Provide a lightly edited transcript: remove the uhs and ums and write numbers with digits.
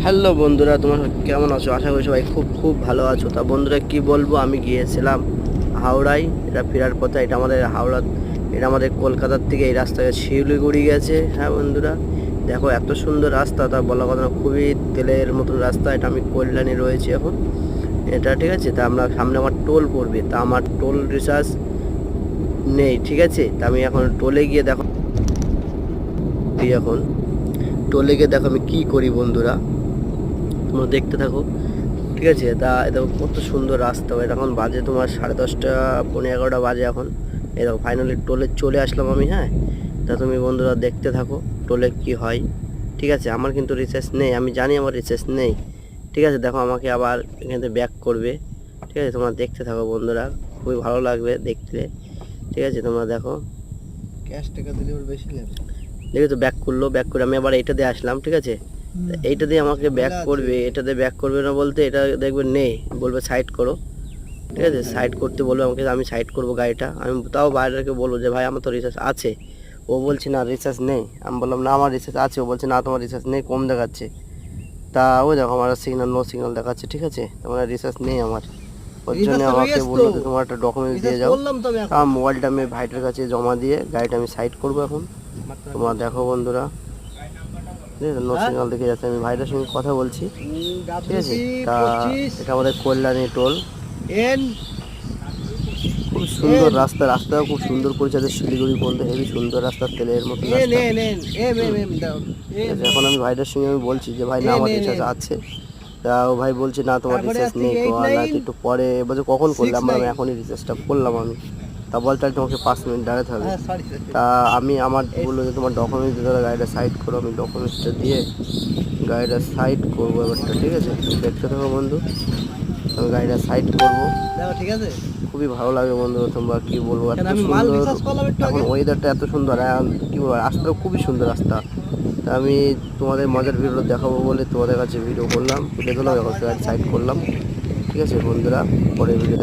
Hello বন্ধুরা, তোমার কেমন আছো? আশা করি সবাই খুব খুব ভালো আছো। তা বন্ধুরা কি বলবো, আমি গিয়েছিলাম হাওড়ায়। এটা ফেরার পথে, এটা আমাদের হাওড়া, এটা আমাদের কলকাতার থেকে এই রাস্তায় শিলিগুড়ি গেছে। হ্যাঁ বন্ধুরা, দেখো এত সুন্দর রাস্তা, তা বলা কথা না, খুবই তেলের মতন রাস্তা। এটা আমি কল্যাণে রয়েছি এখন, এটা ঠিক আছে। তা আমরা সামনে আমার টোল পড়বে, তা আমার টোল রিচার্জ নেই, ঠিক আছে। তা আমি এখন টোলে গিয়ে দেখো, এখন টোলে গিয়ে দেখো আমি কি করি বন্ধুরা, তোমরা দেখতে থাকো, ঠিক আছে। তা দেখো কত সুন্দর রাস্তা। এখন বাজে তোমার 10:30, 11:30 বাজে এখন। এই দেখো ফাইনালি টোলে চলে আসলাম আমি। হ্যাঁ, তা তুমি বন্ধুরা দেখতে থাকো টোলে কি হয়, ঠিক আছে। আমার কিন্তু রিচার্জ নেই, আমি জানি আমার রিচার্জ নেই, ঠিক আছে। দেখো আমাকে আবার এখান থেকে ব্যাক করবে, ঠিক আছে। তোমরা দেখতে থাকো বন্ধুরা, খুবই ভালো লাগবে দেখতে, ঠিক আছে। তোমরা দেখো, ক্যাশ টাকা দিলে ওর বেশি লাগবে। দেখি তো ব্যাক করলো, ব্যাক করে আমি আবার এইটা দিয়ে আসলাম, ঠিক আছে। এইটা দিয়ে আমাকে ব্যাক করবে, এটা দিয়ে ব্যাক করবে না বলতে, এটা দেখবে নেই, বলবে সাইড করো, ঠিক আছে। সাইড করতে বলবে আমাকে, আমি সাইড করব গাড়িটা। আমি তাও বাইরেকে বলবো যে ভাই আমার তো রিচার্জ আছে। ও বলছে না রিচার্জ নেই। আমি বললাম না আমার রিচার্জ আছে। ও বলছে না তোমার রিচার্জ নেই, কম দেখাচ্ছে। তা ওই দেখো আমার সিগন্যাল, নো সিগন্যাল দেখাচ্ছে, ঠিক আছে। তোমার রিচার্জ নেই আমার, ওর জন্য আমাকে বললো যে তোমার একটা ডকুমেন্টস দিয়ে যাও। আমার মোবাইলটা আমি ভাইটার কাছে জমা দিয়ে গাড়িটা আমি সাইড করবো এখন। তোমরা দেখো বন্ধুরা, নো সিগন্যাল দেখে যাচ্ছে। আমি ভাইটার সঙ্গে কথা বলছি, ঠিক আছে। তা এটা আমাদের কল্যাণী টোল। খুব সুন্দর রাস্তা, রাস্তাও খুব সুন্দর করেছে। শিলিগুড়ি পর্যন্ত হেবি সুন্দর রাস্তা, তেলের মতো রাস্তা, ঠিক আছে। এখন আমি ভাইটার সঙ্গে আমি বলছি যে ভাই না আমার রিচার্জ আছে। তা ও ভাই বলছে না তোমার রিচার্জ নেই, না একটু পরে বলছে কখন করলাম, আমি এখনই রিচার্জটা করলাম আমি। তা বল তাহলে তোমাকে 5 মিনিট দাঁড়াতে হবে। তা আমি আমার বললো যে তোমার ডকুমেন্টস দিয়ে গাড়িটা সাইড করো। আমি ডকুমেন্টসটা দিয়ে গাড়িটা সাইড করবো এবারটা, ঠিক আছে। দেখতে থাকো বন্ধু, আমি গাড়িটা সাইড করবো, ঠিক আছে। খুবই ভালো লাগে বন্ধু। তোমরা কি বলবো, এত সুন্দর এখন ওয়েদারটা, এত সুন্দর, কি বলবো, রাস্তাটাও খুবই সুন্দর রাস্তা। তা আমি তোমাদের মজার ভিডিও দেখাবো বলে তোমাদের কাছে ভিডিও করলাম, তুলে দিলাম, এখন সাইড করলাম, ঠিক আছে বন্ধুরা। পরে ভিডিও